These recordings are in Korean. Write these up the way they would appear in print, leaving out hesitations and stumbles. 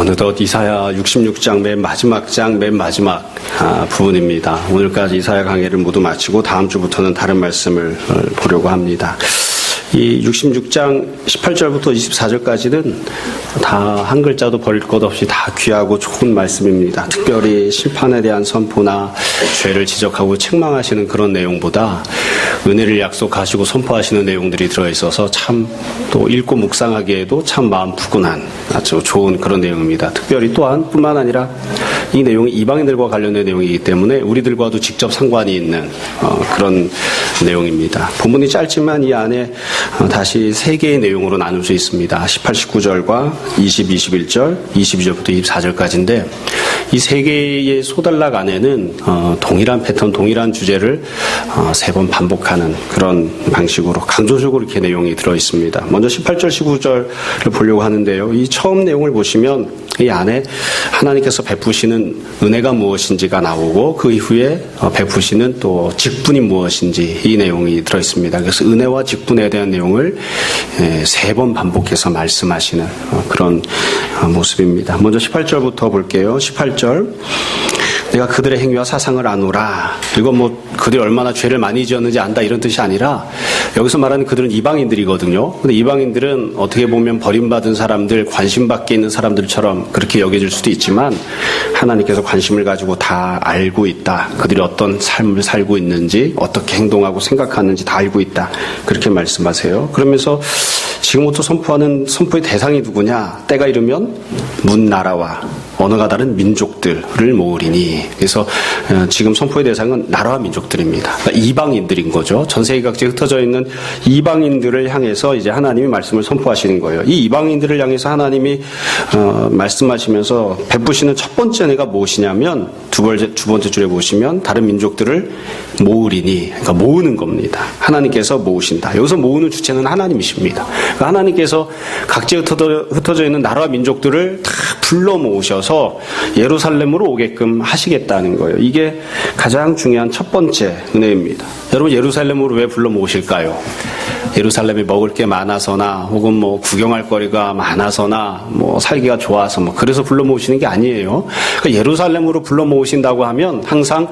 어느덧 이사야 66장 맨 마지막 부분입니다. 오늘까지 이사야 강해를 모두 마치고 다음 주부터는 다른 말씀을 보려고 합니다. 이 66장 18절부터 24절까지는 다 한 글자도 버릴 것 없이 다 귀하고 좋은 말씀입니다. 특별히 심판에 대한 선포나 죄를 지적하고 책망하시는 그런 내용보다 은혜를 약속하시고 선포하시는 내용들이 들어있어서 참 또 읽고 묵상하기에도 참 마음 푸근한 아주 좋은 그런 내용입니다. 특별히 또한 뿐만 아니라 이 내용이 이방인들과 관련된 내용이기 때문에 우리들과도 직접 상관이 있는 그런 내용입니다. 본문이 짧지만 이 안에 다시 세 개의 내용으로 나눌 수 있습니다. 18, 19절과 20, 21절, 22절부터 24절까지인데 이 세 개의 소단락 안에는 동일한 패턴, 동일한 주제를 세 번 반복하는 그런 방식으로 강조적으로 이렇게 내용이 들어있습니다. 먼저 18절, 19절을 보려고 하는데요. 이 처음 내용을 보시면 이 안에 하나님께서 베푸시는 은혜가 무엇인지가 나오고 그 이후에 베푸시는 또 직분이 무엇인지 이 내용이 들어있습니다. 그래서 은혜와 직분에 대한 내용을 세 번 반복해서 말씀하시는 그런 모습입니다. 먼저 18절부터 볼게요. 18절 내가 그들의 행위와 사상을 아노라. 이건 뭐 그들이 얼마나 죄를 많이 지었는지 안다 이런 뜻이 아니라 여기서 말하는 그들은 이방인들이거든요. 근데 이방인들은 어떻게 보면 버림받은 사람들, 관심 밖에 있는 사람들처럼 그렇게 여겨질 수도 있지만 하나님께서 관심을 가지고 다 알고 있다. 그들이 어떤 삶을 살고 있는지, 어떻게 행동하고 생각하는지 다 알고 있다. 그렇게 말씀하세요. 그러면서 지금부터 선포하는 선포의 대상이 누구냐? 때가 이르면 문 나라와 언어가 다른 민족들을 모으리니. 그래서 지금 선포의 대상은 나라와 민족들입니다. 그러니까 이방인들인 거죠. 전 세계 각지에 흩어져 있는 이방인들을 향해서 이제 하나님이 말씀을 선포하시는 거예요. 이 이방인들을 향해서 하나님이 말씀하시면서 베푸시는 첫 번째 은혜가 무엇이냐면 두 번째 줄에 보시면 다른 민족들을 모으리니. 그러니까 모으는 겁니다. 하나님께서 모으신다. 여기서 모으는 주체는 하나님이십니다. 그러니까 하나님께서 각지에 흩어져 있는 나라와 민족들을 다 불러 모으셔서 예루살렘으로 오게끔 하시겠다는 거예요. 이게 가장 중요한 첫 번째 은혜입니다. 여러분, 예루살렘으로 왜 불러 모으실까요? 예루살렘에 먹을 게 많아서나 혹은 뭐 구경할 거리가 많아서나 뭐 살기가 좋아서 뭐 그래서 불러 모으시는 게 아니에요. 그러니까 예루살렘으로 불러 모으신다고 하면 항상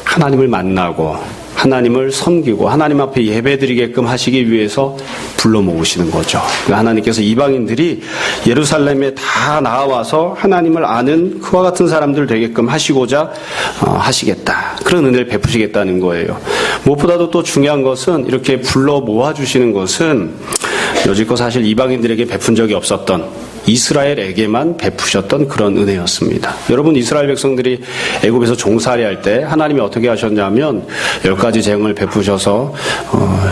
하나님을 만나고 하나님을 섬기고 하나님 앞에 예배드리게끔 하시기 위해서 불러 모으시는 거죠. 그러니까 하나님께서 이방인들이 예루살렘에 다 나와서 하나님을 아는 그와 같은 사람들 되게끔 하시고자 하시겠다. 그런 은혜를 베푸시겠다는 거예요. 무엇보다도 또 중요한 것은 이렇게 불러 모아주시는 것은 여지껏 사실 이방인들에게 베푼 적이 없었던 이스라엘에게만 베푸셨던 그런 은혜였습니다. 여러분, 이스라엘 백성들이 애굽에서 종살이 할 때 하나님이 어떻게 하셨냐면 10가지 재앙을 베푸셔서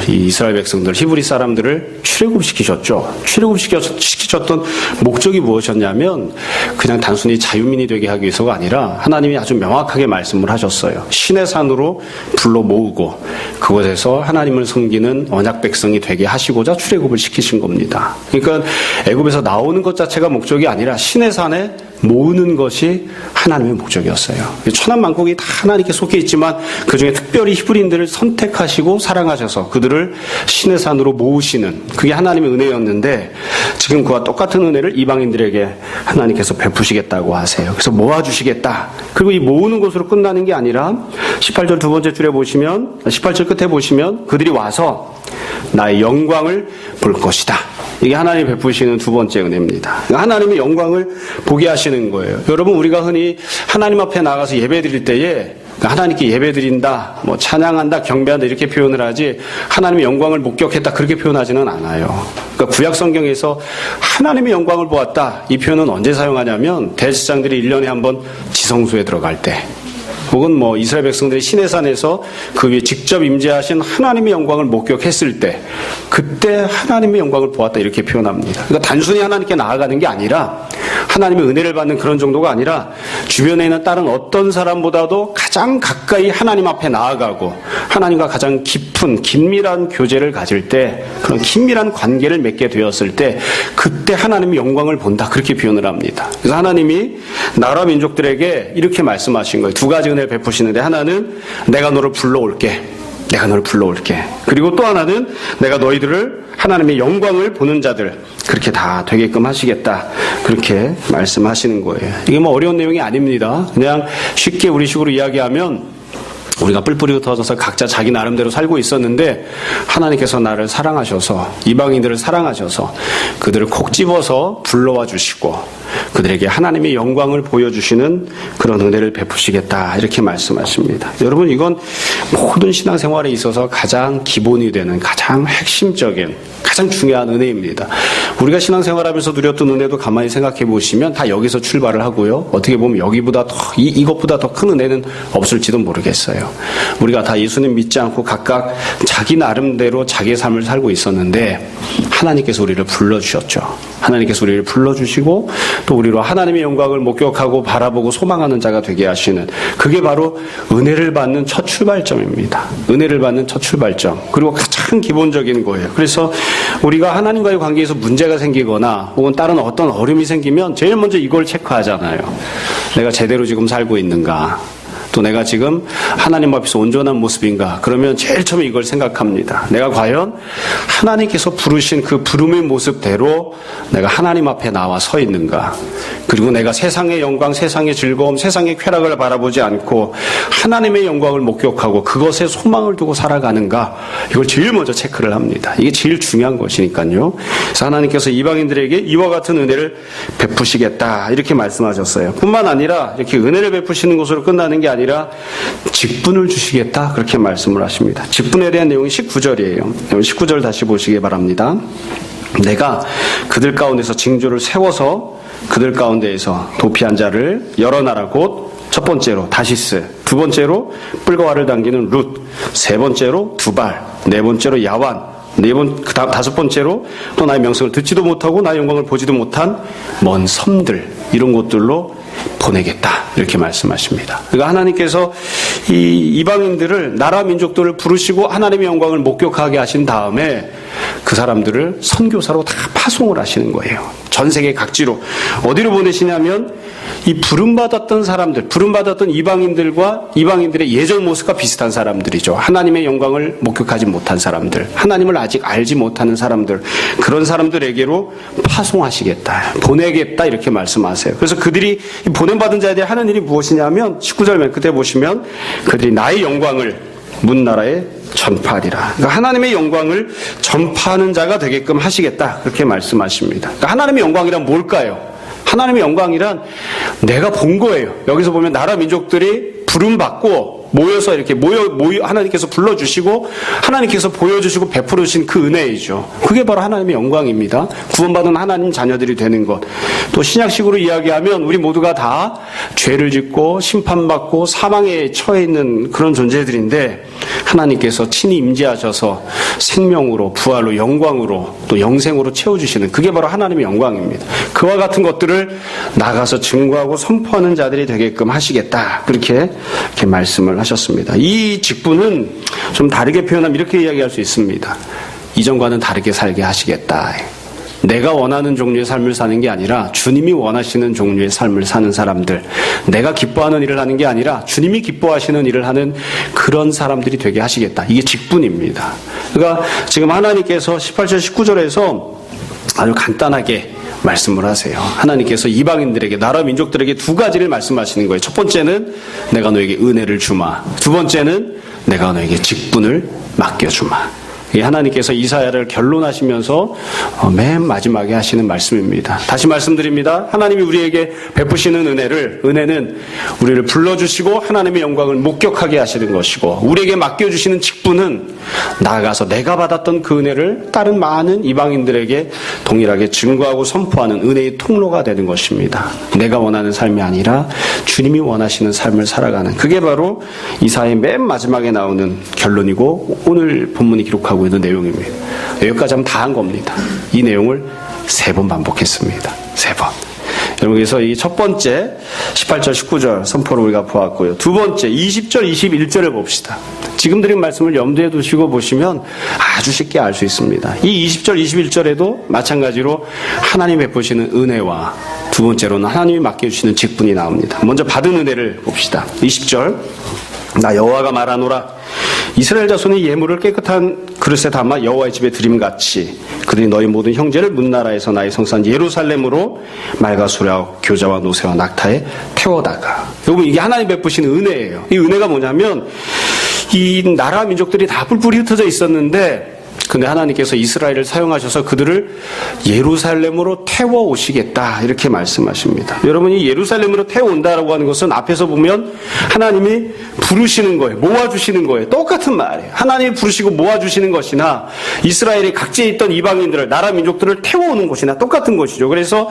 이 이스라엘 백성들, 히브리 사람들을 출애굽시키셨죠. 출애굽시키셨던 목적이 무엇이었냐면 그냥 단순히 자유민이 되게 하기 위해서가 아니라 하나님이 아주 명확하게 말씀을 하셨어요. 신의 산으로 불러 모으고 그곳에서 하나님을 섬기는 언약 백성이 되게 하시고자 출애굽을 시키신 겁니다. 그러니까 애굽에서 나오는 것 자체가 목적이 아니라 신의 산에 모으는 것이 하나님의 목적이었어요. 천한만국이 다 하나님께 속해 있지만 그중에 특별히 히브리인들을 선택하시고 사랑하셔서 그들을 신의 산으로 모으시는 그게 하나님의 은혜였는데 지금 그와 똑같은 은혜를 이방인들에게 하나님께서 베푸시겠다고 하세요. 그래서 모아주시겠다. 그리고 이 모으는 것으로 끝나는 게 아니라 18절 두 번째 줄에 보시면 18절 끝에 보시면 그들이 와서 나의 영광을 볼 것이다. 이게 하나님이 베푸시는 두 번째 은혜입니다. 하나님의 영광을 보게 하시는 거예요. 여러분, 우리가 흔히 하나님 앞에 나가서 예배 드릴 때에 하나님께 예배 드린다, 뭐 찬양한다, 경배한다 이렇게 표현을 하지 하나님의 영광을 목격했다 그렇게 표현하지는 않아요. 그러니까 구약 성경에서 하나님의 영광을 보았다 이 표현은 언제 사용하냐면 대제사장들이 1년에 한 번 지성소에 들어갈 때 혹은 뭐 이스라엘 백성들이 시내산에서 그 위에 직접 임재하신 하나님의 영광을 목격했을 때 그때 하나님의 영광을 보았다 이렇게 표현합니다. 그러니까 단순히 하나님께 나아가는 게 아니라 하나님의 은혜를 받는 그런 정도가 아니라 주변에 있는 다른 어떤 사람보다도 가장 가까이 하나님 앞에 나아가고 하나님과 가장 깊은 긴밀한 교제를 가질 때 그런 긴밀한 관계를 맺게 되었을 때 그때 하나님의 영광을 본다 그렇게 표현을 합니다. 그래서 하나님이 나라 민족들에게 이렇게 말씀하신 거예요. 두 가지 은혜를 베푸시는데 하나는 내가 너를 불러올게. 그리고 또 하나는 내가 너희들을 하나님의 영광을 보는 자들 그렇게 다 되게끔 하시겠다. 그렇게 말씀하시는 거예요. 이게 뭐 어려운 내용이 아닙니다. 그냥 쉽게 우리식으로 이야기하면 우리가 뿔뿔이 흩어져서 각자 자기 나름대로 살고 있었는데 하나님께서 나를 사랑하셔서 이방인들을 사랑하셔서 그들을 콕 집어서 불러와 주시고 그들에게 하나님의 영광을 보여주시는 그런 은혜를 베푸시겠다 이렇게 말씀하십니다. 여러분 이건 모든 신앙생활에 있어서 가장 기본이 되는 가장 핵심적인 가장 중요한 은혜입니다. 우리가 신앙생활하면서 누렸던 은혜도 가만히 생각해 보시면 다 여기서 출발을 하고요. 어떻게 보면 여기보다 더 이것보다 더 큰 은혜는 없을지도 모르겠어요. 우리가 다 예수님 믿지 않고 각각 자기 나름대로 자기의 삶을 살고 있었는데 하나님께서 우리를 불러주셨죠. 하나님께서 우리를 불러주시고 또 우리로 하나님의 영광을 목격하고 바라보고 소망하는 자가 되게 하시는 그게 바로 은혜를 받는 첫 출발점입니다. 은혜를 받는 첫 출발점. 그리고 가장 기본적인 거예요. 그래서 우리가 하나님과의 관계에서 문제가 생기거나 혹은 다른 어떤 어려움이 생기면 제일 먼저 이걸 체크하잖아요. 내가 제대로 지금 살고 있는가? 또 내가 지금 하나님 앞에서 온전한 모습인가? 그러면 제일 처음에 이걸 생각합니다. 내가 과연 하나님께서 부르신 그 부름의 모습대로 내가 하나님 앞에 나와 서 있는가? 그리고 내가 세상의 영광, 세상의 즐거움, 세상의 쾌락을 바라보지 않고 하나님의 영광을 목격하고 그것에 소망을 두고 살아가는가? 이걸 제일 먼저 체크를 합니다. 이게 제일 중요한 것이니까요. 그래서 하나님께서 이방인들에게 이와 같은 은혜를 베푸시겠다 이렇게 말씀하셨어요. 뿐만 아니라 이렇게 은혜를 베푸시는 것으로 끝나는 게 아니라 직분을 주시겠다 그렇게 말씀을 하십니다. 직분에 대한 내용이 19절이에요. 19절 다시 보시기 바랍니다. 내가 그들 가운데서 징조를 세워서 그들 가운데에서 도피한 자를 여러 나라 곧 첫 번째로 다시스, 두 번째로 뿔과 활을 당기는 룻, 세 번째로 두발, 네 번째로 야완, 다섯 번째로 또 나의 명성을 듣지도 못하고 나의 영광을 보지도 못한 먼 섬들 이런 곳들로 보내겠다 이렇게 말씀하십니다. 그러니까 하나님께서 이 이방인들을 나라 민족들을 부르시고 하나님의 영광을 목격하게 하신 다음에 그 사람들을 선교사로 다 파송을 하시는 거예요. 전 세계 각지로 어디로 보내시냐면 이 부름받았던 사람들, 부름받았던 이방인들과 이방인들의 예전 모습과 비슷한 사람들이죠. 하나님의 영광을 목격하지 못한 사람들, 하나님을 아직 알지 못하는 사람들, 그런 사람들에게로 파송하시겠다, 보내겠다 이렇게 말씀하세요. 그래서 그들이 보냄받은 자에 대해 하는 일이 무엇이냐면 19절 맨 끝에 보시면 그들이 나의 영광을 문 나라에 전파하리라. 그러니까 하나님의 영광을 전파하는 자가 되게끔 하시겠다 그렇게 말씀하십니다. 그러니까 하나님의 영광이란 뭘까요? 하나님의 영광이란 내가 본 거예요. 여기서 보면 나라 민족들이 부름받고 모여서 이렇게 모여 하나님께서 불러주시고 하나님께서 보여주시고 베풀으신 그 은혜이죠. 그게 바로 하나님의 영광입니다. 구원받은 하나님 자녀들이 되는 것. 또 신약식으로 이야기하면 우리 모두가 다 죄를 짓고 심판받고 사망에 처해 있는 그런 존재들인데 하나님께서 친히 임재하셔서 생명으로 부활로 영광으로 또 영생으로 채워주시는 그게 바로 하나님의 영광입니다. 그와 같은 것들을 나가서 증거하고 선포하는 자들이 되게끔 하시겠다 그렇게 말씀을 하셨습니다. 이 직분은 좀 다르게 표현하면 이렇게 이야기할 수 있습니다. 이전과는 다르게 살게 하시겠다. 내가 원하는 종류의 삶을 사는 게 아니라 주님이 원하시는 종류의 삶을 사는 사람들, 내가 기뻐하는 일을 하는 게 아니라 주님이 기뻐하시는 일을 하는 그런 사람들이 되게 하시겠다. 이게 직분입니다. 그러니까 지금 하나님께서 18절 19절에서 아주 간단하게 말씀을 하세요. 하나님께서 이방인들에게 나라 민족들에게 두 가지를 말씀하시는 거예요. 첫 번째는 내가 너에게 은혜를 주마. 두 번째는 내가 너에게 직분을 맡겨주마. 하나님께서 이사야를 결론하시면서 맨 마지막에 하시는 말씀입니다. 다시 말씀드립니다. 하나님이 우리에게 베푸시는 은혜는 우리를 불러주시고 하나님의 영광을 목격하게 하시는 것이고 우리에게 맡겨주시는 직분은 나아가서 내가 받았던 그 은혜를 다른 많은 이방인들에게 동일하게 증거하고 선포하는 은혜의 통로가 되는 것입니다. 내가 원하는 삶이 아니라 주님이 원하시는 삶을 살아가는 그게 바로 이사야의 맨 마지막에 나오는 결론이고 오늘 본문이 기록하고 있는 내용입니다. 여기까지 하면 다 한 겁니다. 이 내용을 3번 반복했습니다. 3번. 여러분 그래서 이 첫 번째 18절 19절 선포를 우리가 보았고요. 두 번째 20절 21절을 봅시다. 지금 드린 말씀을 염두에 두시고 보시면 아주 쉽게 알 수 있습니다. 이 20절 21절에도 마찬가지로 하나님 베푸시는 은혜와 두 번째로는 하나님이 맡겨주시는 직분이 나옵니다. 먼저 받은 은혜를 봅시다. 20절 나 여호와가 말하노라 이스라엘 자손이 예물을 깨끗한 그릇에 담아 여호와의 집에 드림같이 그들이 너희 모든 형제를 문나라에서 나의 성산 예루살렘으로 말과 수레와 교자와 노새와 낙타에 태워다가. 여러분, 이게 하나님 베푸신 은혜예요. 이 은혜가 뭐냐면 이 나라 민족들이 다 뿔뿔이 흩어져 있었는데 근데 하나님께서 이스라엘을 사용하셔서 그들을 예루살렘으로 태워오시겠다 이렇게 말씀하십니다. 여러분이 예루살렘으로 태워온다라고 하는 것은 앞에서 보면 하나님이 부르시는 거예요. 모아주시는 거예요. 똑같은 말이에요. 하나님이 부르시고 모아주시는 것이나 이스라엘이 각지에 있던 이방인들을 나라 민족들을 태워오는 것이나 똑같은 것이죠. 그래서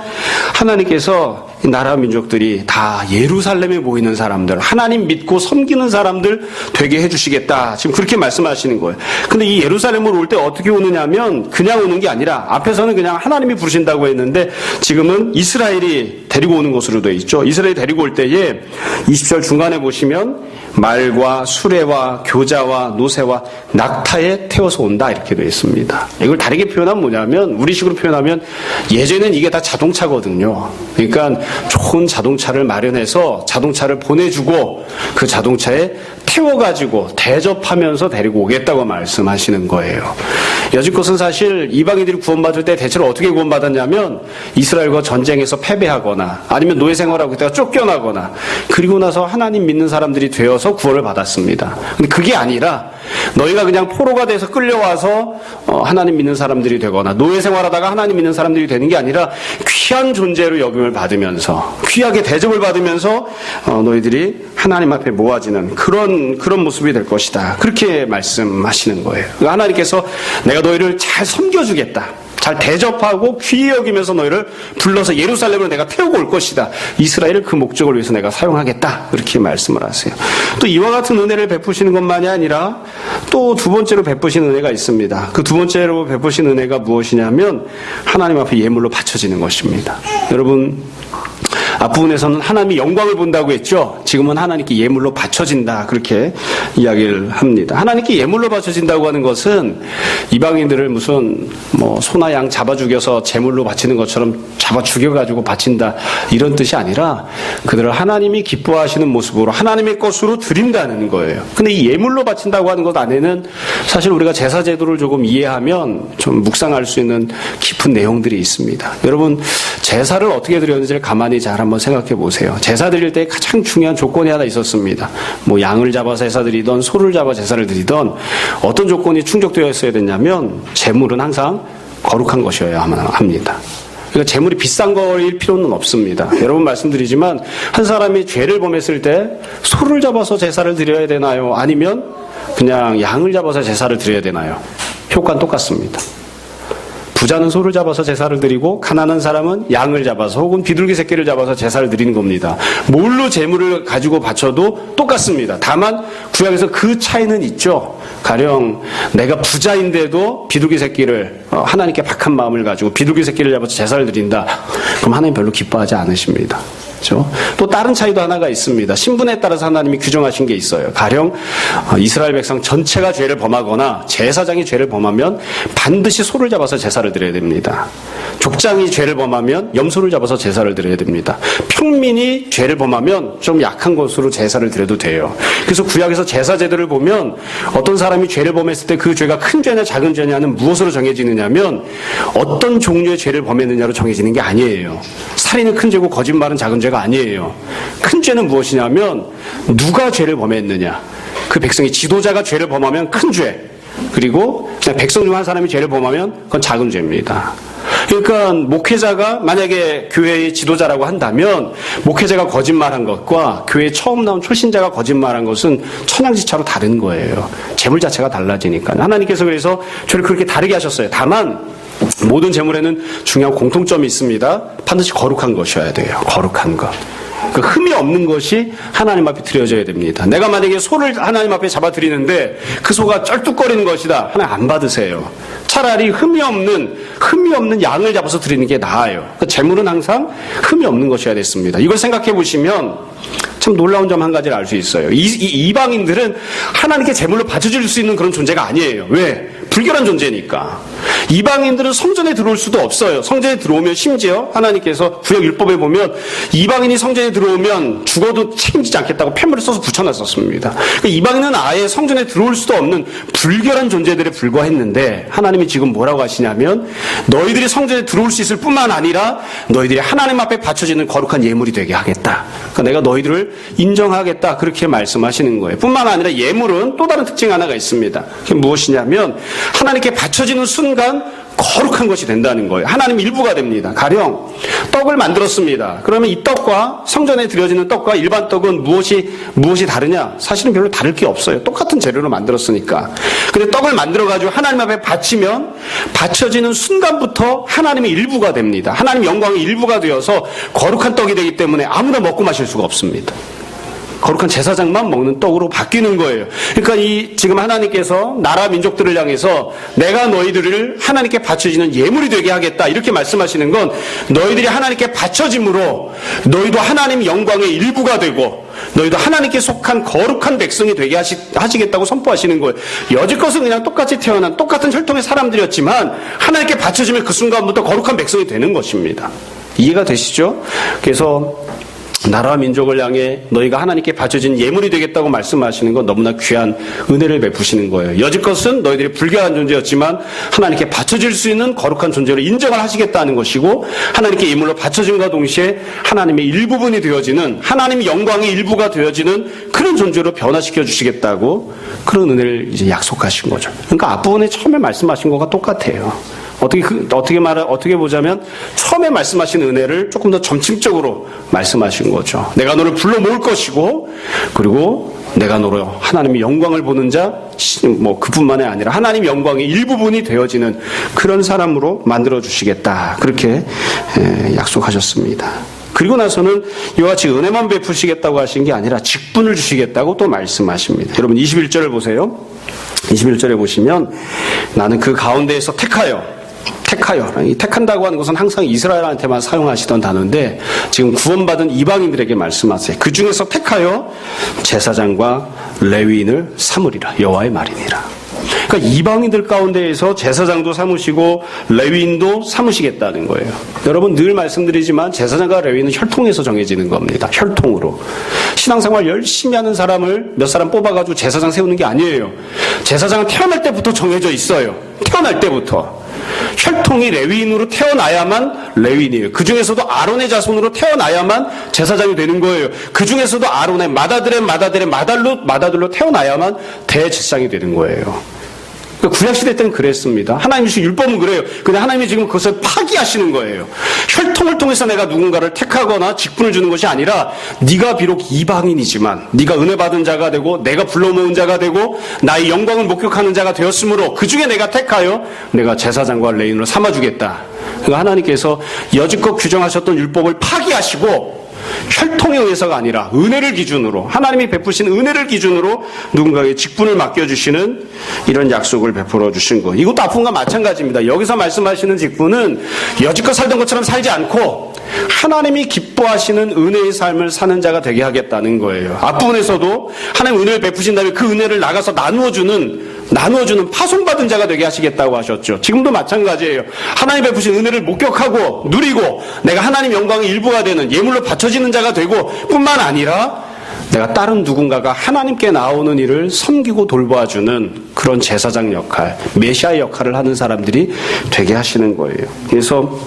하나님께서 나라 민족들이 다 예루살렘에 모이는 사람들, 하나님 믿고 섬기는 사람들 되게 해주시겠다. 지금 그렇게 말씀하시는 거예요. 근데 이 예루살렘으로 올 때 어떻게 오느냐면 그냥 오는 게 아니라 앞에서는 그냥 하나님이 부르신다고 했는데 지금은 이스라엘이 데리고 오는 것으로 되어 있죠. 이스라엘이 데리고 올 때에 20절 중간에 보시면 말과 수레와 교자와 노새와 낙타에 태워서 온다 이렇게 되어 있습니다. 이걸 다르게 표현하면 뭐냐면 우리식으로 표현하면 예전에는 이게 다 자동차거든요. 그러니까 좋은 자동차를 마련해서 자동차를 보내주고 그 자동차에 태워가지고 대접하면서 데리고 오겠다고 말씀하시는 거예요. 여지껏은 사실 이방인들이 구원받을 때 대체로 어떻게 구원받았냐면 이스라엘과 전쟁에서 패배하거나 아니면 노예 생활하고 있다가 쫓겨나거나 그리고 나서 하나님 믿는 사람들이 되어서 구원을 받았습니다. 근데 그게 아니라 너희가 그냥 포로가 돼서 끌려와서 하나님 믿는 사람들이 되거나 노예 생활하다가 하나님 믿는 사람들이 되는 게 아니라 귀한 존재로 여김을 받으면서 귀하게 대접을 받으면서 너희들이 하나님 앞에 모아지는 그런 모습이 될 것이다. 그렇게 말씀하시는 거예요. 하나님께서 내가 너희를 잘 섬겨주겠다. 잘 대접하고 귀히 여기면서 너희를 불러서 예루살렘으로 내가 태우고 올 것이다. 이스라엘을 그 목적을 위해서 내가 사용하겠다. 그렇게 말씀을 하세요. 또 이와 같은 은혜를 베푸시는 것만이 아니라 또 두 번째로 베푸신 은혜가 있습니다. 그 두 번째로 베푸신 은혜가 무엇이냐면 하나님 앞에 예물로 바쳐지는 것입니다. 여러분, 앞부분에서는 하나님이 영광을 본다고 했죠. 지금은 하나님께 예물로 바쳐진다 그렇게 이야기를 합니다. 하나님께 예물로 바쳐진다고 하는 것은 이방인들을 무슨 소나 양 잡아 죽여서 제물로 바치는 것처럼 잡아 죽여가지고 바친다 이런 뜻이 아니라 그들을 하나님이 기뻐하시는 모습으로 하나님의 것으로 드린다는 거예요. 근데 이 예물로 바친다고 하는 것 안에는 사실 우리가 제사 제도를 조금 이해하면 좀 묵상할 수 있는 깊은 내용들이 있습니다. 여러분, 제사를 어떻게 드렸는지를 가만히 잘 한번 생각해 보세요. 제사 드릴 때 가장 중요한 조건이 하나 있었습니다. 양을 잡아서 제사 드리던 소를 잡아 제사를 드리던 어떤 조건이 충족되어 있어야 되냐면 제물은 항상 거룩한 것이어야 합니다. 그러니까 제물이 비싼 거일 필요는 없습니다. 여러분 말씀드리지만 한 사람이 죄를 범했을 때 소를 잡아서 제사를 드려야 되나요? 아니면 그냥 양을 잡아서 제사를 드려야 되나요? 효과는 똑같습니다. 부자는 소를 잡아서 제사를 드리고 가난한 사람은 양을 잡아서 혹은 비둘기 새끼를 잡아서 제사를 드리는 겁니다. 뭘로 제물을 가지고 바쳐도 똑같습니다. 다만 구약에서 그 차이는 있죠. 가령 내가 부자인데도 비둘기 새끼를 하나님께 박한 마음을 가지고 비둘기 새끼를 잡아서 제사를 드린다. 그럼 하나님 별로 기뻐하지 않으십니다. 그렇죠? 또 다른 차이도 하나가 있습니다. 신분에 따라서 하나님이 규정하신 게 있어요. 가령 이스라엘 백성 전체가 죄를 범하거나 제사장이 죄를 범하면 반드시 소를 잡아서 제사를 드려야 됩니다. 족장이 죄를 범하면 염소를 잡아서 제사를 드려야 됩니다. 평민이 죄를 범하면 좀 약한 것으로 제사를 드려도 돼요. 그래서 구약에서 제사 제도를 보면 어떤 사람이 죄를 범했을 때 그 죄가 큰 죄냐 작은 죄냐는 무엇으로 정해지느냐면 어떤 종류의 죄를 범했느냐로 정해지는 게 아니에요. 살인은 큰 죄고 거짓말은 작은 죄가 아니에요. 큰 죄는 무엇이냐면 누가 죄를 범했느냐. 그 백성의 지도자가 죄를 범하면 큰 죄. 그리고 그냥 백성 중 한 사람이 죄를 범하면 그건 작은 죄입니다. 그러니까 목회자가 만약에 교회의 지도자라고 한다면 목회자가 거짓말한 것과 교회에 처음 나온 출신자가 거짓말한 것은 천양지차로 다른 거예요. 재물 자체가 달라지니까. 하나님께서 그래서 죄를 그렇게 다르게 하셨어요. 다만 모든 재물에는 중요한 공통점이 있습니다. 반드시 거룩한 것이어야 돼요. 거룩한 것. 그 흠이 없는 것이 하나님 앞에 드려져야 됩니다. 내가 만약에 소를 하나님 앞에 잡아드리는데 그 소가 쩔뚝거리는 것이다. 하나님 안 받으세요. 차라리 흠이 없는 양을 잡아서 드리는 게 나아요. 그 재물은 항상 흠이 없는 것이어야 됐습니다. 이걸 생각해 보시면 참 놀라운 점 한 가지를 알 수 있어요. 이방인들은 하나님께 제물로 바쳐줄 수 있는 그런 존재가 아니에요. 왜? 불결한 존재니까. 이방인들은 성전에 들어올 수도 없어요. 성전에 들어오면 심지어 하나님께서 구약 율법에 보면 이방인이 성전에 들어오면 죽어도 책임지지 않겠다고 폐물을 써서 붙여놨었습니다. 그러니까 이방인은 아예 성전에 들어올 수도 없는 불결한 존재들에 불과했는데 하나님이 지금 뭐라고 하시냐면 너희들이 성전에 들어올 수 있을 뿐만 아니라 너희들이 하나님 앞에 바쳐지는 거룩한 예물이 되게 하겠다. 그러니까 내가 너희들을 인정하겠다. 그렇게 말씀하시는 거예요. 뿐만 아니라 예물은 또 다른 특징 하나가 있습니다. 그게 무엇이냐면 하나님께 바쳐지는 순간 거룩한 것이 된다는 거예요. 하나님 일부가 됩니다. 가령 떡을 만들었습니다. 그러면 이 떡과 성전에 드려지는 떡과 일반 떡은 무엇이 다르냐? 사실은 별로 다를 게 없어요. 똑같은 재료로 만들었으니까. 근데 떡을 만들어가지고 하나님 앞에 바치면 바쳐지는 순간부터 하나님의 일부가 됩니다. 하나님 영광의 일부가 되어서 거룩한 떡이 되기 때문에 아무나 먹고 마실 수가 없습니다. 거룩한 제사장만 먹는 떡으로 바뀌는 거예요. 그러니까 지금 하나님께서 나라 민족들을 향해서 내가 너희들을 하나님께 바쳐지는 예물이 되게 하겠다 이렇게 말씀하시는 건 너희들이 하나님께 바쳐짐으로 너희도 하나님 영광의 일부가 되고 너희도 하나님께 속한 거룩한 백성이 되게 하시겠다고 선포하시는 거예요. 여지껏은 그냥 똑같이 태어난 똑같은 혈통의 사람들이었지만 하나님께 바쳐지면 그 순간부터 거룩한 백성이 되는 것입니다. 이해가 되시죠? 그래서 나라와 민족을 향해 너희가 하나님께 바쳐진 예물이 되겠다고 말씀하시는 건 너무나 귀한 은혜를 베푸시는 거예요. 여지껏은 너희들이 불결한 존재였지만 하나님께 바쳐질 수 있는 거룩한 존재로 인정을 하시겠다는 것이고 하나님께 예물로 바쳐짐과 동시에 하나님의 일부분이 되어지는 하나님의 영광의 일부가 되어지는 그런 존재로 변화시켜 주시겠다고 그런 은혜를 이제 약속하신 거죠. 그러니까 앞부분에 처음에 말씀하신 것과 똑같아요. 어떻게 보자면 처음에 말씀하신 은혜를 조금 더 점층적으로 말씀하신 거죠. 내가 너를 불러 모을 것이고 그리고 내가 너로 하나님의 영광을 보는 자 그뿐만이 아니라 하나님 영광의 일부분이 되어지는 그런 사람으로 만들어 주시겠다. 그렇게 약속하셨습니다. 그리고 나서는 이와 같이 은혜만 베푸시겠다고 하신 게 아니라 직분을 주시겠다고 또 말씀하십니다. 여러분 21절을 보세요. 21절에 보시면 나는 그 가운데에서 택하여 이 택한다고 하는 것은 항상 이스라엘한테만 사용하시던 단어인데 지금 구원받은 이방인들에게 말씀하세요. 그 중에서 택하여 제사장과 레위인을 삼으리라. 여호와의 말이니라. 그러니까 이방인들 가운데에서 제사장도 삼으시고 레위인도 삼으시겠다는 거예요. 여러분 늘 말씀드리지만 제사장과 레위인은 혈통에서 정해지는 겁니다. 혈통으로. 신앙생활 열심히 하는 사람을 몇 사람 뽑아가지고 제사장 세우는 게 아니에요. 제사장은 태어날 때부터 정해져 있어요. 태어날 때부터. 혈통이 레위인으로 태어나야만 레위인이에요. 그 중에서도 아론의 자손으로 태어나야만 제사장이 되는 거예요. 그 중에서도 아론의 마다들로 태어나야만 대제사장이 되는 거예요. 구약시대 때는 그랬습니다. 하나님이 주신 율법은 그래요. 근데 하나님이 지금 그것을 파기하시는 거예요. 혈통을 통해서 내가 누군가를 택하거나 직분을 주는 것이 아니라 네가 비록 이방인이지만 네가 은혜 받은 자가 되고 내가 불러모은 자가 되고 나의 영광을 목격하는 자가 되었으므로 그 중에 내가 택하여 내가 제사장과 레위인으로 삼아주겠다. 그러니까 하나님께서 여지껏 규정하셨던 율법을 파기하시고 혈통에 의해서가 아니라 은혜를 기준으로 하나님이 베푸신 은혜를 기준으로 누군가에게 직분을 맡겨주시는 이런 약속을 베풀어 주신 거. 이것도 앞부분과 마찬가지입니다. 여기서 말씀하시는 직분은 여지껏 살던 것처럼 살지 않고 하나님이 기뻐하시는 은혜의 삶을 사는 자가 되게 하겠다는 거예요. 앞부분에서도 하나님 은혜를 베푸신 다음에 그 은혜를 나가서 나누어주는 파송받은 자가 되게 하시겠다고 하셨죠. 지금도 마찬가지예요. 하나님 베푸신 은혜를 목격하고 누리고 내가 하나님 영광의 일부가 되는 예물로 바쳐지는 자가 되고 뿐만 아니라 내가 다른 누군가가 하나님께 나오는 일을 섬기고 돌봐주는 그런 제사장 역할, 메시아의 역할을 하는 사람들이 되게 하시는 거예요. 그래서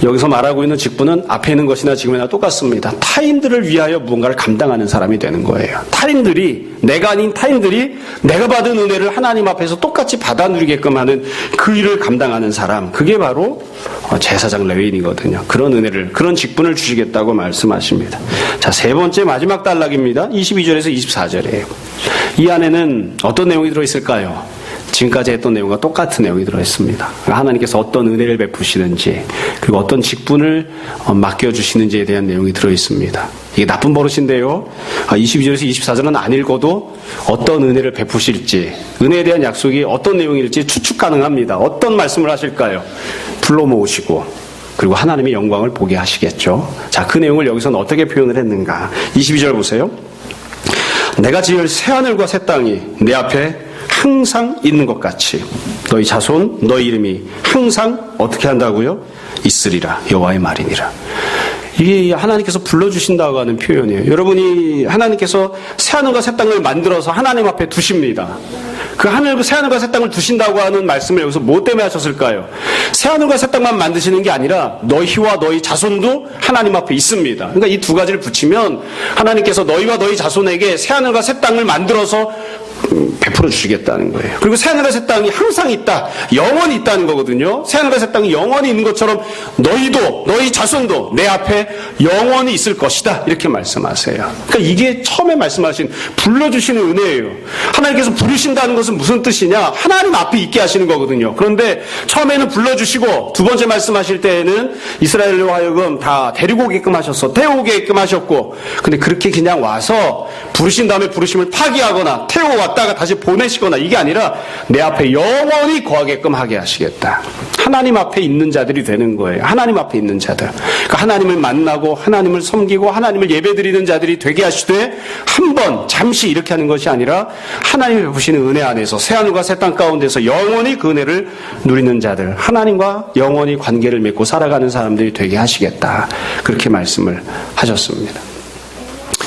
여기서 말하고 있는 직분은 앞에 있는 것이나 지금이나 똑같습니다. 타인들을 위하여 무언가를 감당하는 사람이 되는 거예요. 내가 아닌 타인들이 내가 받은 은혜를 하나님 앞에서 똑같이 받아 누리게끔 하는 그 일을 감당하는 사람, 그게 바로 제사장 레위인이거든요. 그런 직분을 주시겠다고 말씀하십니다. 자, 세 번째 마지막 단락입니다. 22절에서 24절이에요. 이 안에는 어떤 내용이 들어있을까요? 지금까지 했던 내용과 똑같은 내용이 들어있습니다. 하나님께서 어떤 은혜를 베푸시는지 그리고 어떤 직분을 맡겨주시는지에 대한 내용이 들어있습니다. 이게 나쁜 버릇인데요. 22절에서 24절은 안 읽어도 어떤 은혜를 베푸실지 은혜에 대한 약속이 어떤 내용일지 추측 가능합니다. 어떤 말씀을 하실까요? 불러 모으시고 그리고 하나님의 영광을 보게 하시겠죠. 자, 그 내용을 여기서는 어떻게 표현을 했는가. 22절 보세요. 내가 지을 새하늘과 새 땅이 내 앞에 항상 있는 것 같이 너희 자손, 너희 이름이 항상 어떻게 한다고요? 있으리라. 여호와의 말이니라. 이게 하나님께서 불러주신다고 하는 표현이에요. 여러분이 하나님께서 새하늘과 새 땅을 만들어서 하나님 앞에 두십니다. 그 새하늘과 새 땅을 두신다고 하는 말씀을 여기서 뭐 때문에 하셨을까요? 새하늘과 새 땅만 만드시는 게 아니라 너희와 너희 자손도 하나님 앞에 있습니다. 그러니까 이 두 가지를 붙이면 하나님께서 너희와 너희 자손에게 새하늘과 새 땅을 만들어서 베풀어 주시겠다는 거예요. 그리고 새하늘과 새 땅이 항상 있다, 영원히 있다는 거거든요. 새하늘과 새 땅이 영원히 있는 것처럼 너희도, 너희 자손도 내 앞에 영원히 있을 것이다, 이렇게 말씀하세요. 그러니까 이게 처음에 말씀하신 불러주시는 은혜예요. 하나님께서 부르신다는 것은 무슨 뜻이냐? 하나님 앞에 있게 하시는 거거든요. 그런데 처음에는 불러주시고 두 번째 말씀하실 때에는 이스라엘로 하여금 다 데리고 오게끔 하셨어, 태워오게끔 하셨고, 근데 그렇게 그냥 와서 부르신 다음에 부르심을 파기하거나 태워왔다가 다시 보내시거나 이게 아니라 내 앞에 영원히 거하게끔 하게 하시겠다. 하나님 앞에 있는 자들이 되는 거예요. 하나님 앞에 있는 자들. 그러니까 하나님을 만나고 하나님을 섬기고 하나님을 예배드리는 자들이 되게 하시되 한 번 잠시 이렇게 하는 것이 아니라 하나님이 베푸시는 은혜 안에서 새하늘과 새 땅 가운데서 영원히 그 은혜를 누리는 자들, 하나님과 영원히 관계를 맺고 살아가는 사람들이 되게 하시겠다. 그렇게 말씀을 하셨습니다.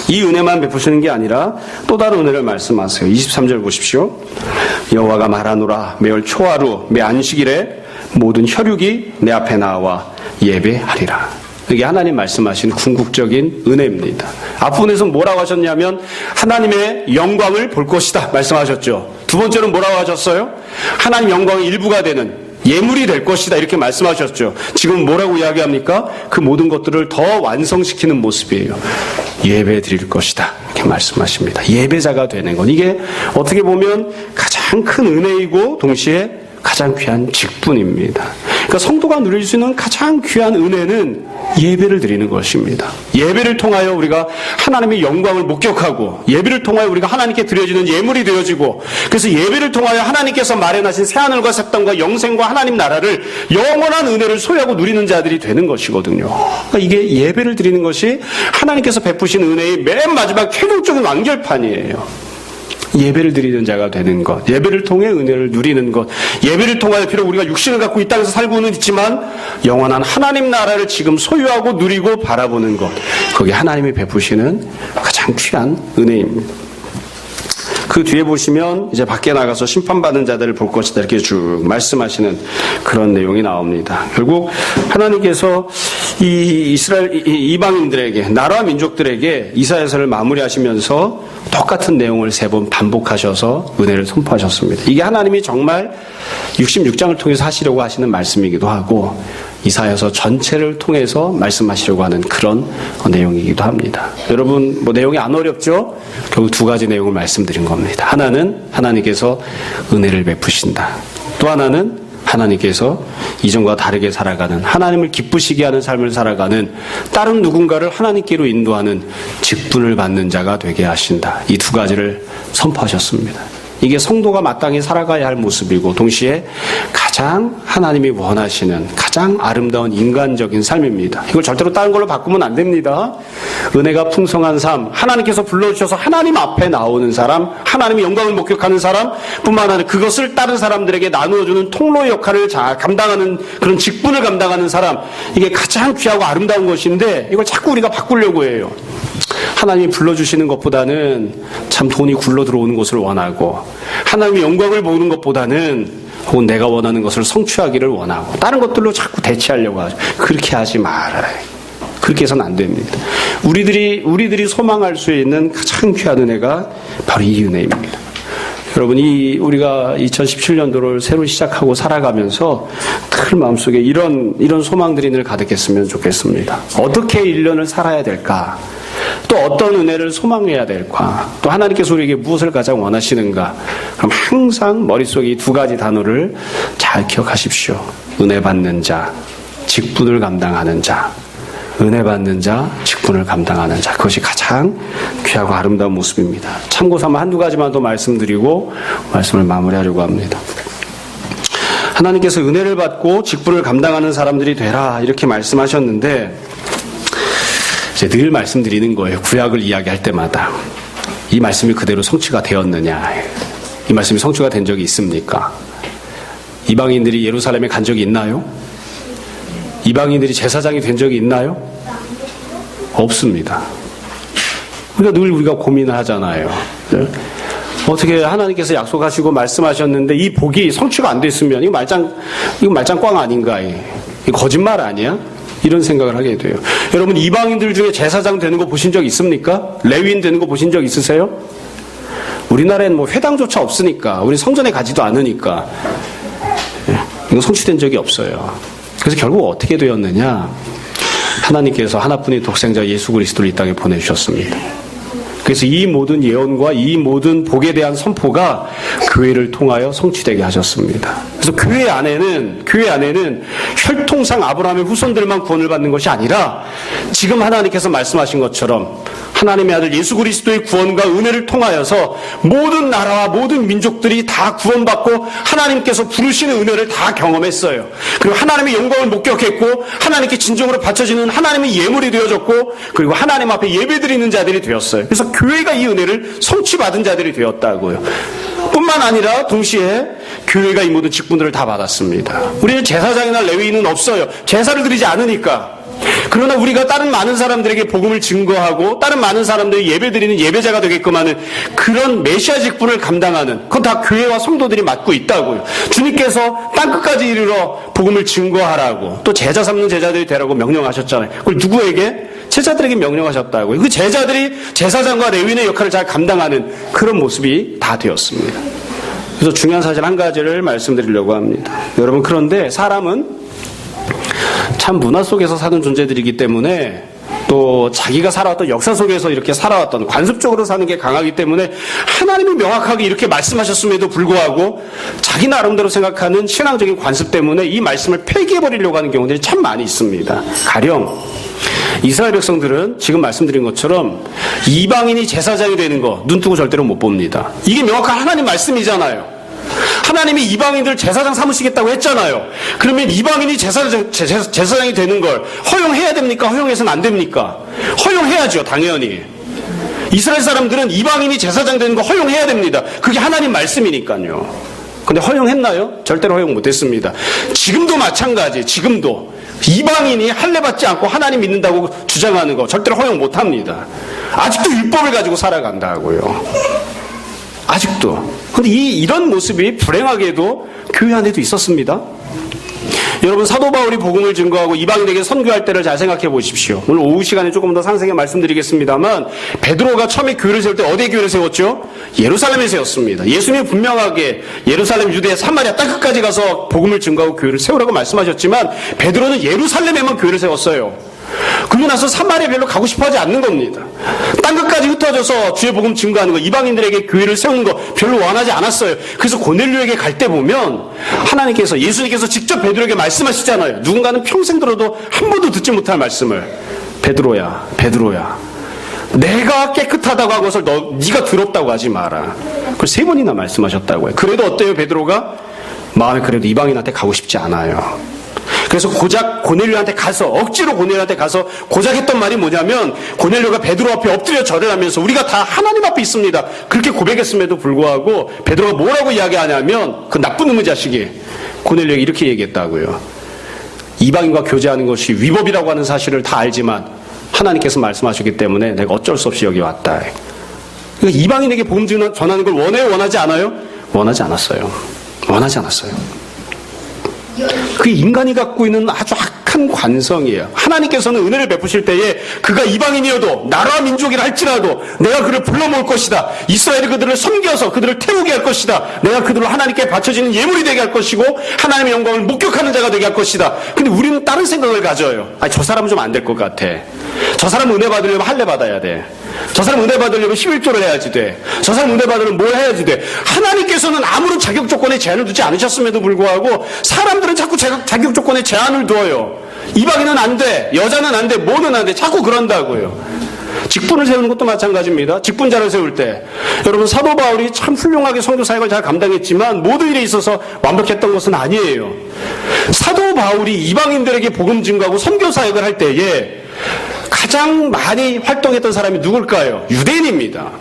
이 은혜만 베푸시는 게 아니라 또 다른 은혜를 말씀하세요. 23절 보십시오. 여호와가 말하노라. 매월 초하루 매 안식일에 모든 혈육이 내 앞에 나와 예배하리라. 이게 하나님 말씀하신 궁극적인 은혜입니다. 앞부분에서 뭐라고 하셨냐면 하나님의 영광을 볼 것이다 말씀하셨죠. 두 번째는 뭐라고 하셨어요? 하나님 영광의 일부가 되는 예물이 될 것이다 이렇게 말씀하셨죠. 지금 뭐라고 이야기합니까? 그 모든 것들을 더 완성시키는 모습이에요. 예배 드릴 것이다 이렇게 말씀하십니다. 예배자가 되는 것, 이게 어떻게 보면 가장 큰 은혜이고 동시에 가장 귀한 직분입니다. 그러니까 성도가 누릴 수 있는 가장 귀한 은혜는 예배를 드리는 것입니다. 예배를 통하여 우리가 하나님의 영광을 목격하고, 예배를 통하여 우리가 하나님께 드려지는 예물이 되어지고, 그래서 예배를 통하여 하나님께서 마련하신 새하늘과 새 땅과 영생과 하나님 나라를 영원한 은혜를 소유하고 누리는 자들이 되는 것이거든요. 그러니까 이게 예배를 드리는 것이 하나님께서 베푸신 은혜의 맨 마지막 최종적인 완결판이에요. 예배를 드리는 자가 되는 것, 예배를 통해 은혜를 누리는 것, 예배를 통하여 비록 우리가 육신을 갖고 이 땅에서 살고는 있지만 영원한 하나님 나라를 지금 소유하고 누리고 바라보는 것, 그게 하나님이 베푸시는 가장 귀한 은혜입니다. 그 뒤에 보시면 이제 밖에 나가서 심판받는 자들을 볼 것이다 이렇게 쭉 말씀하시는 그런 내용이 나옵니다. 결국 하나님께서 이 이스라엘 이방인들에게, 나라와 민족들에게 이사야서를 마무리하시면서 똑같은 내용을 3번 반복하셔서 은혜를 선포하셨습니다. 이게 하나님이 정말 66장을 통해서 하시려고 하시는 말씀이기도 하고 이사야서 전체를 통해서 말씀하시려고 하는 그런 내용이기도 합니다. 여러분 내용이 안 어렵죠? 결국 두 가지 내용을 말씀드린 겁니다. 하나는 하나님께서 은혜를 베푸신다. 또 하나는 하나님께서 이전과 다르게 살아가는, 하나님을 기쁘시게 하는 삶을 살아가는 다른 누군가를 하나님께로 인도하는 직분을 받는 자가 되게 하신다. 이 두 가지를 선포하셨습니다. 이게 성도가 마땅히 살아가야 할 모습이고 동시에 가장 하나님이 원하시는 가장 아름다운 인간적인 삶입니다. 이걸 절대로 다른 걸로 바꾸면 안 됩니다. 은혜가 풍성한 삶, 하나님께서 불러주셔서 하나님 앞에 나오는 사람, 하나님의 영광을 목격하는 사람 뿐만 아니라 그것을 다른 사람들에게 나누어주는 통로 역할을 잘 감당하는 그런 직분을 감당하는 사람, 이게 가장 귀하고 아름다운 것인데 이걸 자꾸 우리가 바꾸려고 해요. 하나님이 불러주시는 것보다는 참 돈이 굴러 들어오는 것을 원하고, 하나님의 영광을 보는 것보다는 혹은 내가 원하는 것을 성취하기를 원하고 다른 것들로 자꾸 대체하려고 하죠. 그렇게 하지 말아요. 그렇게 해서는 안 됩니다. 우리들이 소망할 수 있는 가장 귀한 은혜가 바로 이 은혜입니다. 여러분, 우리가 2017년도를 새로 시작하고 살아가면서 늘 마음속에 이런 소망들이 늘 가득했으면 좋겠습니다. 어떻게 1년을 살아야 될까? 또 어떤 은혜를 소망해야 될까? 또 하나님께서 우리에게 무엇을 가장 원하시는가? 그럼 항상 머릿속에 이 두 가지 단어를 잘 기억하십시오. 은혜 받는 자, 직분을 감당하는 자. 은혜 받는 자, 직분을 감당하는 자. 그것이 가장 귀하고 아름다운 모습입니다. 참고삼아 한두 가지만 더 말씀드리고 말씀을 마무리하려고 합니다. 하나님께서 은혜를 받고 직분을 감당하는 사람들이 되라 이렇게 말씀하셨는데, 이제 늘 말씀드리는 거예요. 구약을 이야기할 때마다. 이 말씀이 그대로 성취가 되었느냐? 이 말씀이 성취가 된 적이 있습니까? 이방인들이 예루살렘에 간 적이 있나요? 이방인들이 제사장이 된 적이 있나요? 없습니다. 그러니까 늘 우리가 고민을 하잖아요. 어떻게 하나님께서 약속하시고 말씀하셨는데 이 복이 성취가 안 됐으면 이거 말짱 꽝 아닌가? 이거 거짓말 아니야? 이런 생각을 하게 돼요. 여러분, 이방인들 중에 제사장 되는 거 보신 적 있습니까? 레위인 되는 거 보신 적 있으세요? 우리나라에는 뭐 회당조차 없으니까, 우리 성전에 가지도 않으니까 이건 성취된 적이 없어요. 그래서 결국 어떻게 되었느냐? 하나님께서 하나뿐인 독생자 예수 그리스도를 이 땅에 보내주셨습니다. 그래서 이 모든 예언과 이 모든 복에 대한 선포가 교회를 통하여 성취되게 하셨습니다. 그래서 교회 안에는 혈통상 아브라함의 후손들만 구원을 받는 것이 아니라 지금 하나님께서 말씀하신 것처럼 하나님의 아들 예수 그리스도의 구원과 은혜를 통하여서 모든 나라와 모든 민족들이 다 구원받고 하나님께서 부르시는 은혜를 다 경험했어요. 그리고 하나님의 영광을 목격했고 하나님께 진정으로 바쳐지는 하나님의 예물이 되어졌고 그리고 하나님 앞에 예배드리는 자들이 되었어요. 그래서 교회가 이 은혜를 성취받은 자들이 되었다고요. 뿐만 아니라 동시에 교회가 이 모든 직분들을 다 받았습니다. 우리는 제사장이나 레위인은 없어요. 제사를 드리지 않으니까. 그러나 우리가 다른 많은 사람들에게 복음을 증거하고 다른 많은 사람들이 예배드리는 예배자가 되게끔 하는 그런 메시아 직분을 감당하는 그건 다 교회와 성도들이 맡고 있다고요. 주님께서 땅끝까지 이르러 복음을 증거하라고 또 제자 삼는 제자들이 되라고 명령하셨잖아요. 그걸 누구에게? 제자들에게 명령하셨다고요. 그 제자들이 제사장과 레위인의 역할을 잘 감당하는 그런 모습이 다 되었습니다. 그래서 중요한 사실 한 가지를 말씀드리려고 합니다. 여러분, 그런데 사람은 참 문화 속에서 사는 존재들이기 때문에 또 자기가 살아왔던 역사 속에서 이렇게 살아왔던 관습적으로 사는 게 강하기 때문에 하나님이 명확하게 이렇게 말씀하셨음에도 불구하고 자기 나름대로 생각하는 신앙적인 관습 때문에 이 말씀을 폐기해버리려고 하는 경우들이 참 많이 있습니다. 가령 이스라엘 백성들은 지금 말씀드린 것처럼 이방인이 제사장이 되는 거 눈뜨고 절대로 못 봅니다. 이게 명확한 하나님 말씀이잖아요. 하나님이 이방인들 제사장 삼으시겠다고 했잖아요. 그러면 이방인이 제사장이 되는 걸 허용해야 됩니까? 허용해서는 안 됩니까? 허용해야죠, 당연히. 이스라엘 사람들은 이방인이 제사장 되는 거 허용해야 됩니다. 그게 하나님 말씀이니까요. 근데 허용했나요? 절대로 허용 못했습니다. 지금도 마찬가지, 지금도. 이방인이 할례받지 않고 하나님 믿는다고 주장하는 거 절대로 허용 못합니다. 아직도 율법을 가지고 살아간다고요. 아직도. 근데 이런 모습이 불행하게도 교회 안에도 있었습니다. 여러분, 사도 바울이 복음을 증거하고 이방인에게 선교할 때를 잘 생각해 보십시오. 오늘 오후 시간에 조금 더 상세하게 말씀드리겠습니다만 베드로가 처음에 교회를 세울 때 어디에 교회를 세웠죠? 예루살렘에 세웠습니다. 예수님이 분명하게 예루살렘, 유대야, 사마리아 땅끝까지 가서 복음을 증거하고 교회를 세우라고 말씀하셨지만 베드로는 예루살렘에만 교회를 세웠어요. 그러고 나서 사마리아 별로 가고 싶어하지 않는 겁니다. 땅끝까지 흩어져서 주의 복음 증거하는 거, 이방인들에게 교회를 세우는 거 별로 원하지 않았어요. 그래서 고넬료에게 갈 때 보면 하나님께서, 예수님께서 직접 베드로에게 말씀하시잖아요. 누군가는 평생 들어도 한 번도 듣지 못할 말씀을. 베드로야, 베드로야, 내가 깨끗하다고 하고서 네가 더럽다고 하지 마라. 그걸 3번이나 말씀하셨다고요. 그래도 어때요, 베드로가? 마음에 그래도 이방인한테 가고 싶지 않아요. 그래서 고작 고넬료한테 가서, 억지로 고넬료한테 가서 고작 했던 말이 뭐냐면, 고넬료가 베드로 앞에 엎드려 절을 하면서 우리가 다 하나님 앞에 있습니다, 그렇게 고백했음에도 불구하고 베드로가 뭐라고 이야기하냐면, 그 나쁜 놈의 자식이 고넬료에게 이렇게 얘기했다고요. 이방인과 교제하는 것이 위법이라고 하는 사실을 다 알지만 하나님께서 말씀하셨기 때문에 내가 어쩔 수 없이 여기 왔다. 그러니까 이방인에게 복음 전하는 걸 원해요, 원하지 않아요? 원하지 않았어요. 원하지 않았어요. 그게 인간이 갖고 있는 아주 악한 관성이에요. 하나님께서는 은혜를 베푸실 때에 그가 이방인이어도 나라와 민족이라 할지라도 내가 그를 불러 모을 것이다. 이스라엘이 그들을 섬겨서 그들을 태우게 할 것이다. 내가 그들을 하나님께 바쳐지는 예물이 되게 할 것이고 하나님의 영광을 목격하는 자가 되게 할 것이다. 근데 우리는 다른 생각을 가져요. 아니, 저 사람은 좀 안 될 것 같아. 저 사람 은혜 받으려면 할례 받아야 돼. 저 사람 은혜 받으려면 11조를 해야지 돼. 저 사람 은혜 받으려면 뭘 해야지 돼. 하나님께서는 아무런 자격 조건에 제한을 두지 않으셨음에도 불구하고 사람들은 자꾸 자격 조건에 제한을 두어요. 이방인은 안 돼, 여자는 안 돼, 뭐는 안 돼, 자꾸 그런다고요. 직분을 세우는 것도 마찬가지입니다. 직분자를 세울 때 여러분, 사도 바울이 참 훌륭하게 선교 사역을 잘 감당했지만 모든 일에 있어서 완벽했던 것은 아니에요. 사도 바울이 이방인들에게 복음 증거하고 선교 사역을 할 때에 가장 많이 활동했던 사람이 누굴까요? 유대인입니다.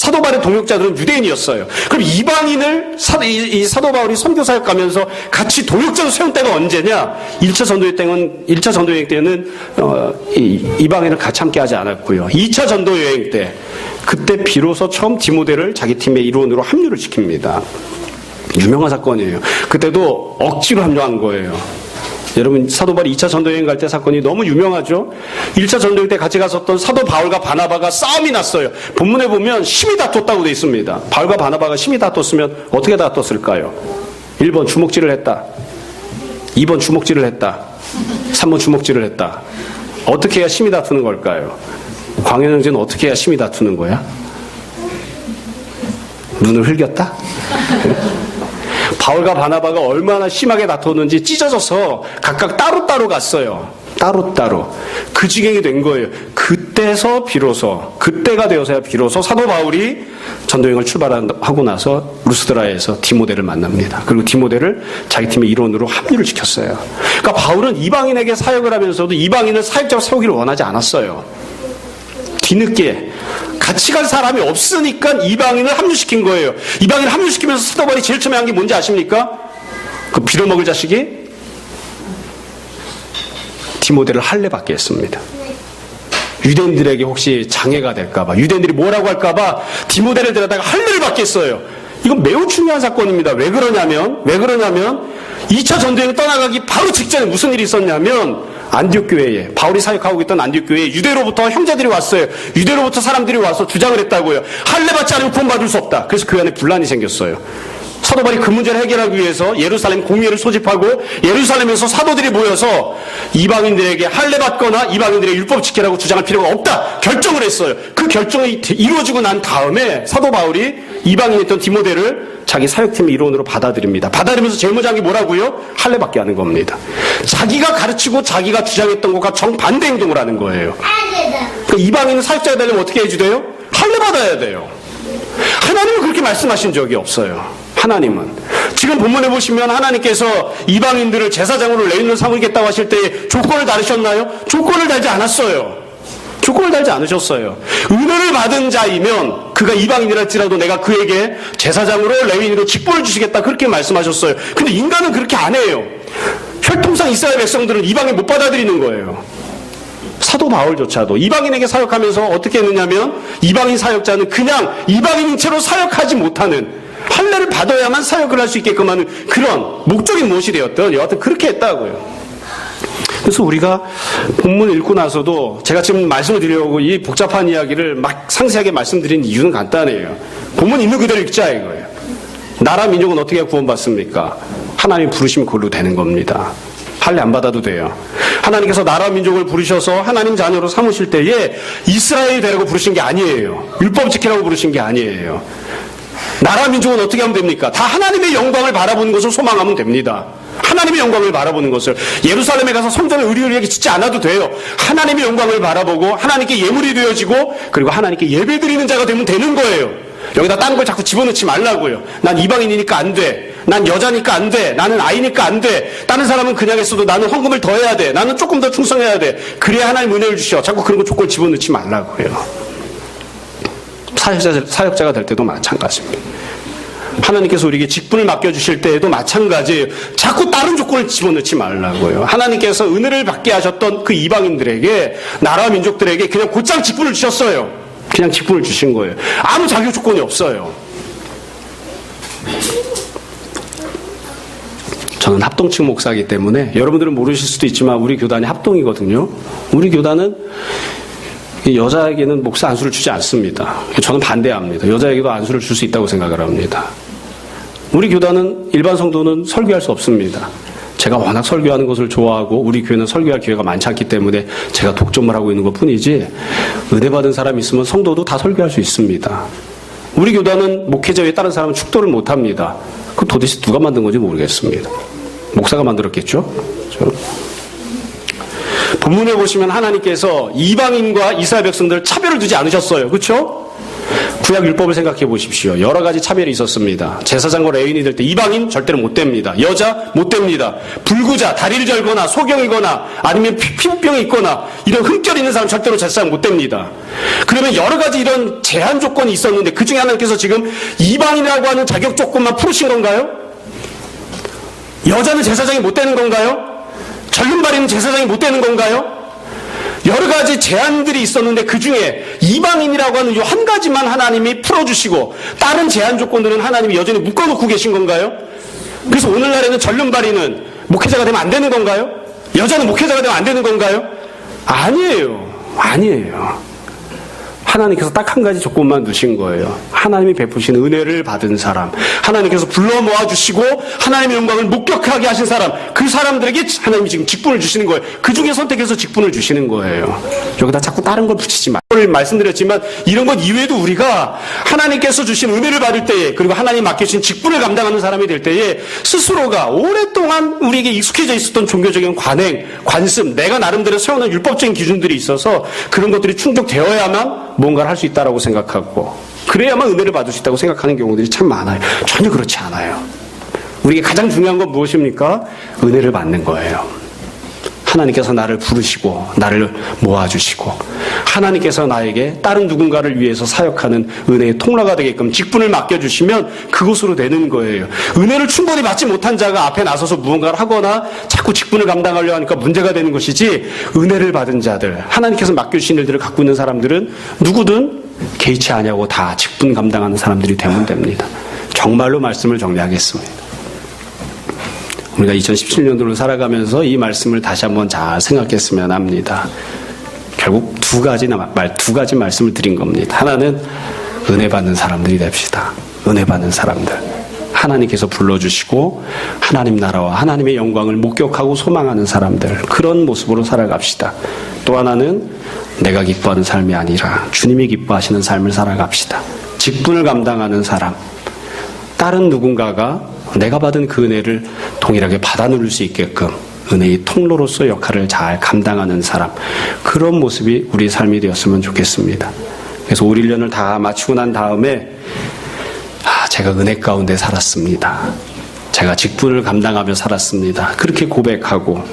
사도 바울의 동역자들은 유대인이었어요. 그럼 이방인을 이 사도 바울이 선교 사역 가면서 같이 동역자로 세운 때가 언제냐? 1차 전도 여행 때는 이방인을 같이 함께 하지 않았고요. 2차 전도 여행 때 그때 비로소 처음 디모데를 자기 팀의 일원으로 합류를 시킵니다. 유명한 사건이에요. 그때도 억지로 합류한 거예요. 여러분, 사도 바울이 2차 전도여행 갈 때 사건이 너무 유명하죠? 1차 전도여행 때 같이 갔었던 사도 바울과 바나바가 싸움이 났어요. 본문에 보면 심히 다퉜다고 되어 있습니다. 바울과 바나바가 심히 다퉜으면 어떻게 다퉜을까요? 1번 주먹질을 했다. 2번 주먹질을 했다. 3번 주먹질을 했다. 어떻게 해야 심히 다투는 걸까요? 광현 형제는 어떻게 해야 심히 다투는 거야? 눈을 흘겼다? 바울과 바나바가 얼마나 심하게 다퉜는지 찢어져서 각각 따로따로 갔어요. 따로따로. 그 지경이 된 거예요. 그때가 되어서야 비로소 사도 바울이 전도여행을 출발하고 나서 루스드라에서 디모데를 만납니다. 그리고 디모데를 자기 팀의 일원으로 합류를 시켰어요. 그러니까 바울은 이방인에게 사역을 하면서도 이방인을 사역자로 세우기를 원하지 않았어요. 뒤늦게 같이 갈 사람이 없으니까 이방인을 합류시킨 거예요. 이방인을 합류시키면서 사도 바울이 제일 처음에 한 게 뭔지 아십니까? 그 빌어먹을 자식이 디모데를 할례받게 했습니다. 유대인들에게 혹시 장애가 될까봐, 유대인들이 뭐라고 할까봐 디모데를 데려다가 할례를 받게 했어요. 이건 매우 중요한 사건입니다. 왜 그러냐면 2차 전도여행 떠나가기 바로 직전에 무슨 일이 있었냐면 안디옥 교회에, 바울이 사역하고 있던 안디옥 교회에 유대로부터 형제들이 왔어요. 유대로부터 사람들이 와서 주장을 했다고요. 할례받지 않으면 구원받을 수 없다. 그래서 교회 안에 분란이 생겼어요. 사도 바울이 그 문제를 해결하기 위해서 예루살렘 공회를 소집하고 예루살렘에서 사도들이 모여서 이방인들에게 할례받거나 이방인들의 율법 지키라고 주장할 필요가 없다 결정을 했어요. 그 결정이 이루어지고 난 다음에 사도 바울이 이방인이었던 디모데를 자기 사역팀의 일원으로 받아들입니다. 받아들이면서 제일 먼저 한 게 뭐라고요? 할례받게 하는 겁니다. 자기가 가르치고 자기가 주장했던 것과 정반대 행동을 하는 거예요. 그러니까 이방인은 사역자가 되려면 어떻게 해주대요? 할례받아야 돼요. 하나님은 그렇게 말씀하신 적이 없어요. 하나님은 지금 본문에 보시면 하나님께서 이방인들을 제사장으로 레위인으로 삼으겠다고 하실 때 조건을 달으셨나요? 조건을 달지 않았어요. 조건을 달지 않으셨어요. 은혜를 받은 자이면 그가 이방인이랄지라도 내가 그에게 제사장으로 레위인으로 직분을 주시겠다 그렇게 말씀하셨어요. 근데 인간은 그렇게 안 해요. 혈통상 이스라엘 백성들은 이방인 못 받아들이는 거예요. 사도 바울조차도 이방인에게 사역하면서 어떻게 했느냐면 이방인 사역자는 그냥 이방인인 채로 사역하지 못하는 할례를 받아야만 사역을 할 수 있게끔 하는 그런 목적이 무엇이 되었든 여하튼 그렇게 했다고요. 그래서 우리가 본문 읽고 나서도 제가 지금 말씀을 드리려고 이 복잡한 이야기를 막 상세하게 말씀드린 이유는 간단해요. 본문 있는 그대로 읽자 이거예요. 나라 민족은 어떻게 구원받습니까? 하나님 부르시면 그걸로 되는 겁니다. 할례 안 받아도 돼요. 하나님께서 나라 민족을 부르셔서 하나님 자녀로 삼으실 때에 이스라엘이 되라고 부르신 게 아니에요. 율법 지키라고 부르신 게 아니에요. 나라 민족은 어떻게 하면 됩니까? 다 하나님의 영광을 바라보는 것을 소망하면 됩니다. 하나님의 영광을 바라보는 것을 예루살렘에 가서 성전을 의리의리하게 짓지 않아도 돼요. 하나님의 영광을 바라보고 하나님께 예물이 되어지고 그리고 하나님께 예배드리는 자가 되면 되는 거예요. 여기다 딴 걸 자꾸 집어넣지 말라고요. 난 이방인이니까 안 돼. 난 여자니까 안 돼. 나는 아이니까 안 돼. 다른 사람은 그냥 했어도 나는 헌금을 더 해야 돼. 나는 조금 더 충성해야 돼. 그래야 하나님 은혜를 주셔. 자꾸 그런 거 조건 집어넣지 말라고요. 사역자가 될 때도 마찬가지입니다. 하나님께서 우리에게 직분을 맡겨주실 때에도 마찬가지예요. 자꾸 다른 조건을 집어넣지 말라고요. 하나님께서 은혜를 받게 하셨던 그 이방인들에게 나라 민족들에게 그냥 곧장 직분을 주셨어요. 그냥 직분을 주신 거예요. 아무 자격 조건이 없어요. 저는 합동측 목사이기 때문에 여러분들은 모르실 수도 있지만 우리 교단이 합동이거든요. 우리 교단은 여자에게는 목사 안수를 주지 않습니다. 저는 반대합니다. 여자에게도 안수를 줄 수 있다고 생각을 합니다. 우리 교단은 일반 성도는 설교할 수 없습니다. 제가 워낙 설교하는 것을 좋아하고 우리 교회는 설교할 기회가 많지 않기 때문에 제가 독점을 하고 있는 것뿐이지 은혜 받은 사람이 있으면 성도도 다 설교할 수 있습니다. 우리 교단은 목회자 외에 다른 사람은 축도를 못합니다. 그 도대체 누가 만든 건지 모르겠습니다. 목사가 만들었겠죠? 본문에 보시면 하나님께서 이방인과 이스라엘 백성들 차별을 두지 않으셨어요. 그렇죠? 구약 율법을 생각해 보십시오. 여러 가지 차별이 있었습니다. 제사장과 레위인이 될 때 이방인 절대로 못 됩니다. 여자 못 됩니다. 불구자, 다리를 절거나 소경이거나 아니면 피부병이 있거나 이런 흠결 있는 사람 절대로 제사장 못 됩니다. 그러면 여러 가지 이런 제한 조건이 있었는데 그 중에 하나님께서 지금 이방인이라고 하는 자격 조건만 풀으신 건가요? 여자는 제사장이 못 되는 건가요? 절름발이는 제사장이 못 되는 건가요? 여러 가지 제한들이 있었는데 그 중에 이방인이라고 하는 이 한 가지만 하나님이 풀어주시고 다른 제한 조건들은 하나님이 여전히 묶어놓고 계신 건가요? 그래서 오늘날에는 절름발이는 목회자가 되면 안 되는 건가요? 여자는 목회자가 되면 안 되는 건가요? 아니에요. 하나님께서 딱 한 가지 조건만 두신 거예요. 하나님이 베푸신 은혜를 받은 사람, 하나님께서 불러 모아주시고 하나님의 영광을 목격하게 하신 사람, 그 사람들에게 하나님이 지금 직분을 주시는 거예요. 그 중에 선택해서 직분을 주시는 거예요. 여기다 자꾸 다른 걸 붙이지 마. 말씀드렸지만 이런 것 이외에도 우리가 하나님께서 주신 은혜를 받을 때에, 그리고 하나님 맡겨주신 직분을 감당하는 사람이 될 때에 스스로가 오랫동안 우리에게 익숙해져 있었던 종교적인 관행, 관습, 내가 나름대로 세우는 율법적인 기준들이 있어서 그런 것들이 충족되어야만 뭔가를 할 수 있다라고 생각하고, 그래야만 은혜를 받을 수 있다고 생각하는 경우들이 참 많아요. 전혀 그렇지 않아요. 우리에게 가장 중요한 건 무엇입니까? 은혜를 받는 거예요. 하나님께서 나를 부르시고 나를 모아주시고 하나님께서 나에게 다른 누군가를 위해서 사역하는 은혜의 통로가 되게끔 직분을 맡겨주시면 그것으로 되는 거예요. 은혜를 충분히 받지 못한 자가 앞에 나서서 무언가를 하거나 자꾸 직분을 감당하려고 하니까 문제가 되는 것이지, 은혜를 받은 자들, 하나님께서 맡겨주신 일들을 갖고 있는 사람들은 누구든 개의치 아니하고 다 직분 감당하는 사람들이 되면 됩니다. 정말로 말씀을 정리하겠습니다. 우리가 2017년도를 살아가면서 이 말씀을 다시 한번 잘 생각했으면 합니다. 결국 두 가지 말씀을 드린 겁니다. 하나는 은혜 받는 사람들이 됩시다. 은혜 받는 사람들. 하나님께서 불러주시고 하나님 나라와 하나님의 영광을 목격하고 소망하는 사람들, 그런 모습으로 살아갑시다. 또 하나는 내가 기뻐하는 삶이 아니라 주님이 기뻐하시는 삶을 살아갑시다. 직분을 감당하는 사람, 다른 누군가가 내가 받은 그 은혜를 동일하게 받아 누릴 수 있게끔 은혜의 통로로서 역할을 잘 감당하는 사람, 그런 모습이 우리 삶이 되었으면 좋겠습니다. 그래서 올 1년을 다 마치고 난 다음에 제가 은혜 가운데 살았습니다. 제가 직분을 감당하며 살았습니다. 그렇게 고백하고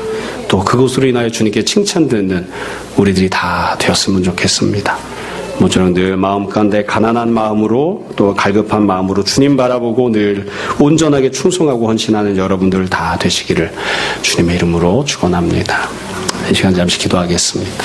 또 그것으로 인하여 주님께 칭찬 듣는 우리들이 다 되었으면 좋겠습니다. 모처럼 늘 마음 가운데 가난한 마음으로 또 갈급한 마음으로 주님 바라보고 늘 온전하게 충성하고 헌신하는 여러분들 다 되시기를 주님의 이름으로 축원합니다. 이 시간 잠시 기도하겠습니다.